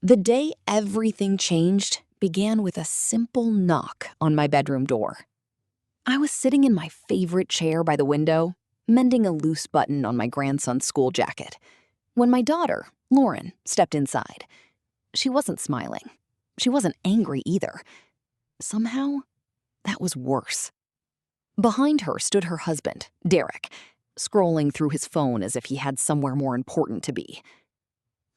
The day everything changed began with a simple knock on my bedroom door. I was sitting in my favorite chair by the window, mending a loose button on my grandson's school jacket, when my daughter, Lauren, stepped inside. She wasn't smiling. She wasn't angry either. Somehow, that was worse. Behind her stood her husband, Derek, scrolling through his phone as if he had somewhere more important to be.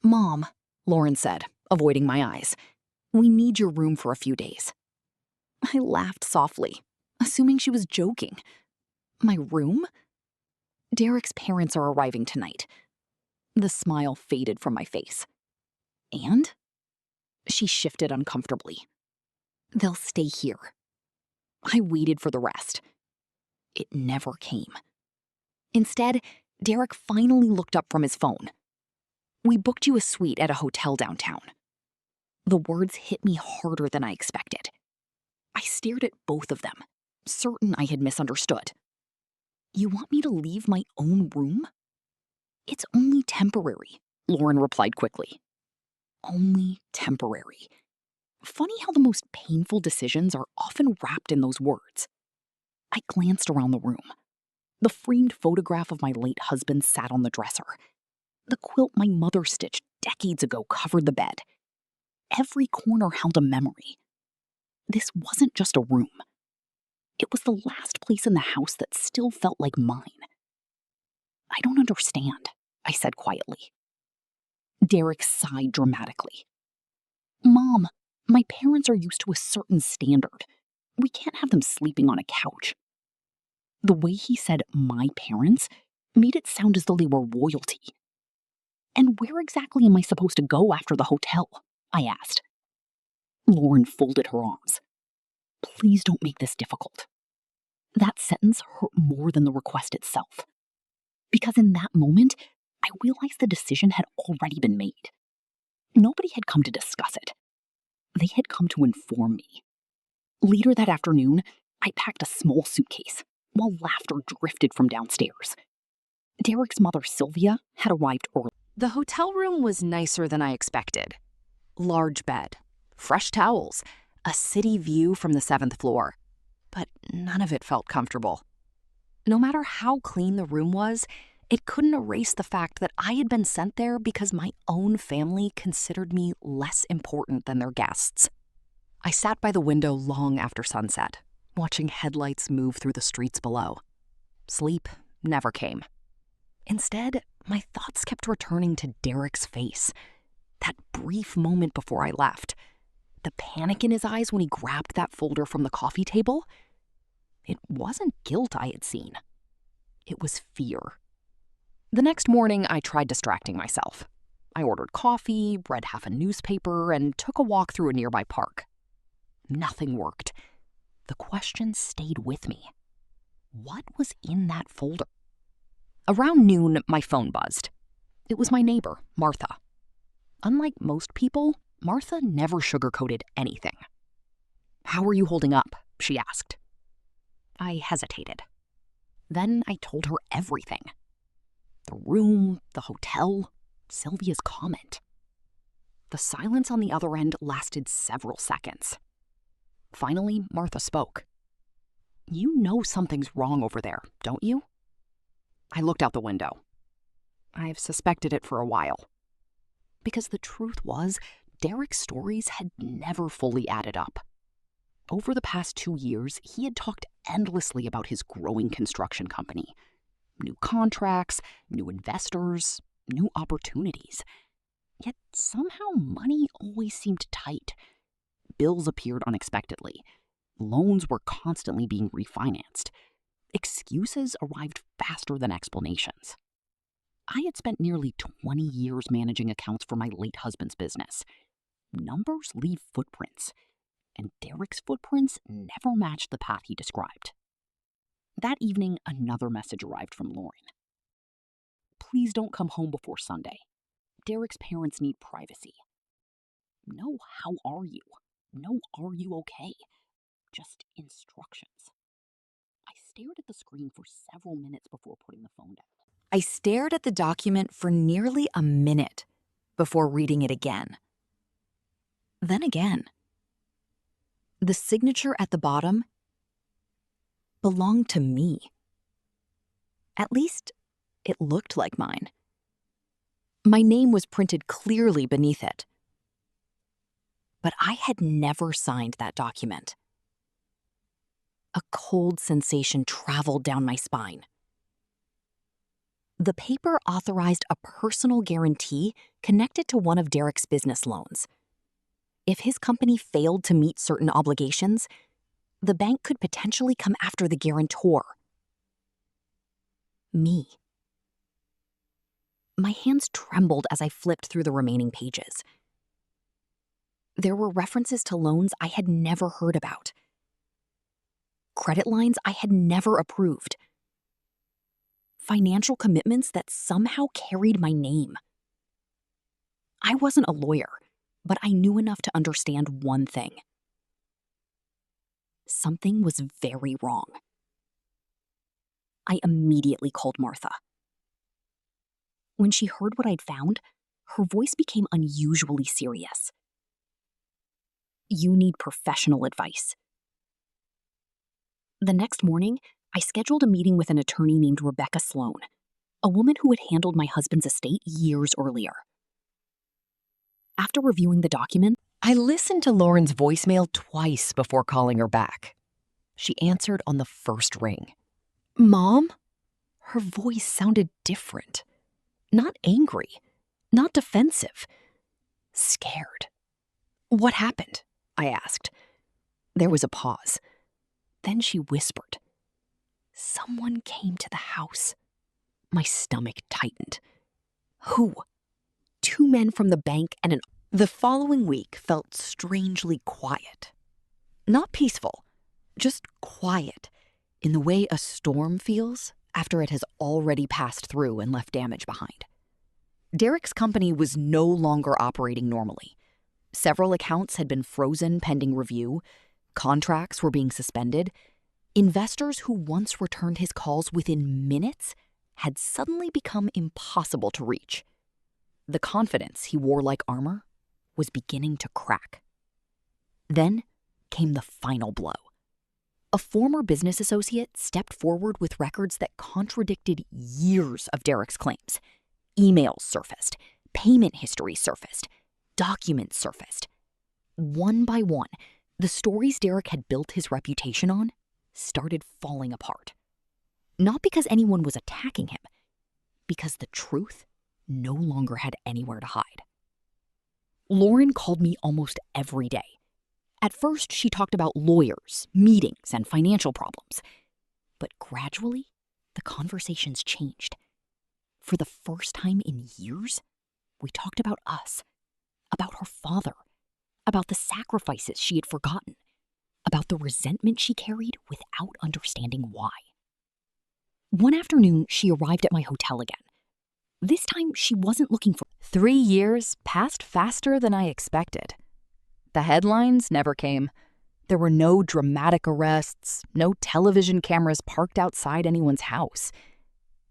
"Mom," Lauren said, avoiding my eyes, "we need your room for a few days." I laughed softly, assuming she was joking. My room? Derek's parents are arriving tonight. The smile faded from my face. And? She shifted uncomfortably. They'll stay here. I waited for the rest. It never came. Instead, Derek finally looked up from his phone. "We booked you a suite at a hotel downtown." The words hit me harder than I expected. I stared at both of them, certain I had misunderstood. "You want me to leave my own room?" "It's only temporary," Lauren replied quickly. Only temporary. Funny how the most painful decisions are often wrapped in those words. I glanced around the room. The framed photograph of my late husband sat on the dresser. The quilt my mother stitched decades ago covered the bed. Every corner held a memory. This wasn't just a room. It was the last place in the house that still felt like mine. "I don't understand," I said quietly. Derek sighed dramatically. "Mom, my parents are used to a certain standard. We can't have them sleeping on a couch." The way he said "my parents" made it sound as though they were royalty. "And where exactly am I supposed to go after the hotel?" I asked. Lauren folded her arms. "Please don't make this difficult." That sentence hurt more than the request itself. Because in that moment, I realized the decision had already been made. Nobody had come to discuss it. They had come to inform me. Later that afternoon, I packed a small suitcase, while laughter drifted from downstairs. Derek's mother, Sylvia, had arrived early. The hotel room was nicer than I expected. Large bed, fresh towels, a city view from the 7th floor. But none of it felt comfortable. No matter how clean the room was, it couldn't erase the fact that I had been sent there because my own family considered me less important than their guests. I sat by the window long after sunset, watching headlights move through the streets below. Sleep never came. Instead, my thoughts kept returning to Derek's face. That brief moment before I left. The panic in his eyes when he grabbed that folder from the coffee table. It wasn't guilt I had seen. It was fear. The next morning, I tried distracting myself. I ordered coffee, read half a newspaper, and took a walk through a nearby park. Nothing worked. The question stayed with me. What was in that folder? Around noon, my phone buzzed. It was my neighbor, Martha. Unlike most people, Martha never sugarcoated anything. "How are you holding up?" she asked. I hesitated. Then I told her everything. The room, the hotel, Sylvia's comment. The silence on the other end lasted several seconds. Finally, Martha spoke. "You know something's wrong over there, don't you?" I looked out the window. I've suspected it for a while. Because the truth was, Derek's stories had never fully added up. Over the past 2 years, he had talked endlessly about his growing construction company. New contracts, new investors, new opportunities. Yet somehow money always seemed tight. Bills appeared unexpectedly. Loans were constantly being refinanced. Excuses arrived faster than explanations. I had spent nearly 20 years managing accounts for my late husband's business. Numbers leave footprints, and Derek's footprints never matched the path he described. That evening, another message arrived from Lauren. "Please don't come home before Sunday. Derek's parents need privacy." No, how are you? No, are you okay? Just instructions. I stared at the screen for several minutes before putting the phone down. I stared at the document for nearly a minute before reading it again. Then again, the signature at the bottom belonged to me. At least, it looked like mine. My name was printed clearly beneath it. But I had never signed that document. A cold sensation traveled down my spine. The paper authorized a personal guarantee connected to one of Derek's business loans. If his company failed to meet certain obligations, the bank could potentially come after the guarantor. Me. My hands trembled as I flipped through the remaining pages. There were references to loans I had never heard about. Credit lines I had never approved. Financial commitments that somehow carried my name. I wasn't a lawyer, but I knew enough to understand one thing. Something was very wrong. I immediately called Martha. When she heard what I'd found, her voice became unusually serious. You need professional advice. The next morning, I scheduled a meeting with an attorney named Rebecca Sloan, a woman who had handled my husband's estate years earlier. After reviewing the document, I listened to Lauren's voicemail twice before calling her back. She answered on the first ring. Mom? Her voice sounded different. Not angry, not defensive, scared. What happened? I asked. There was a pause. Then she whispered, Someone came to the house. My stomach tightened. Who? 2 men from the bank and an... The following week felt strangely quiet. Not peaceful, just quiet, in the way a storm feels after it has already passed through and left damage behind. Derek's company was no longer operating normally. Several accounts had been frozen pending review. Contracts were being suspended. Investors who once returned his calls within minutes had suddenly become impossible to reach. The confidence he wore like armor was beginning to crack. Then came the final blow. A former business associate stepped forward with records that contradicted years of Derek's claims. Emails surfaced, payment history surfaced, documents surfaced. One by one, the stories Derek had built his reputation on started falling apart. Not because anyone was attacking him, because the truth no longer had anywhere to hide. Lauren called me almost every day. At first, she talked about lawyers, meetings, and financial problems. But gradually, the conversations changed. For the first time in years, we talked about us, about her father, about the sacrifices she had forgotten, about the resentment she carried without understanding why. One afternoon, she arrived at my hotel again. This time, she wasn't looking for... 3 years passed faster than I expected. The headlines never came. There were no dramatic arrests, no television cameras parked outside anyone's house.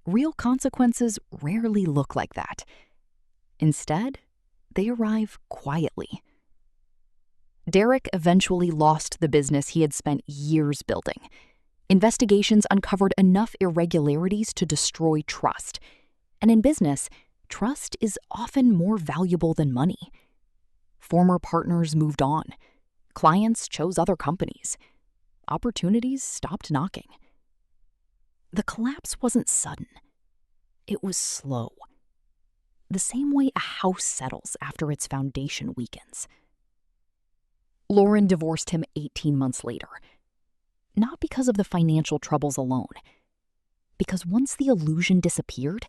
Real consequences rarely look like that. Instead, they arrive quietly. Derek eventually lost the business he had spent years building. Investigations uncovered enough irregularities to destroy trust. And in business, trust is often more valuable than money. Former partners moved on. Clients chose other companies. Opportunities stopped knocking. The collapse wasn't sudden. It was slow. The same way a house settles after its foundation weakens. Lauren divorced him 18 months later. Not because of the financial troubles alone. Because once the illusion disappeared,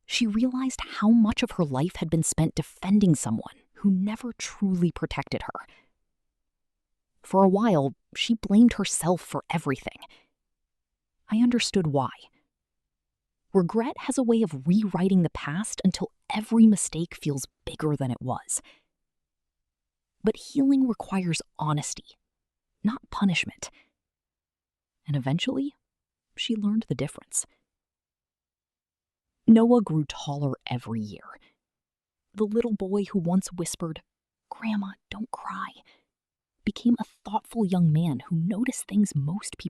she realized how much of her life had been spent defending someone who never truly protected her. For a while, she blamed herself for everything. I understood why. Regret has a way of rewriting the past until every mistake feels bigger than it was. But healing requires honesty, not punishment. And eventually, she learned the difference. Noah grew taller every year. The little boy who once whispered, Grandma, don't cry, became a thoughtful young man who noticed things most people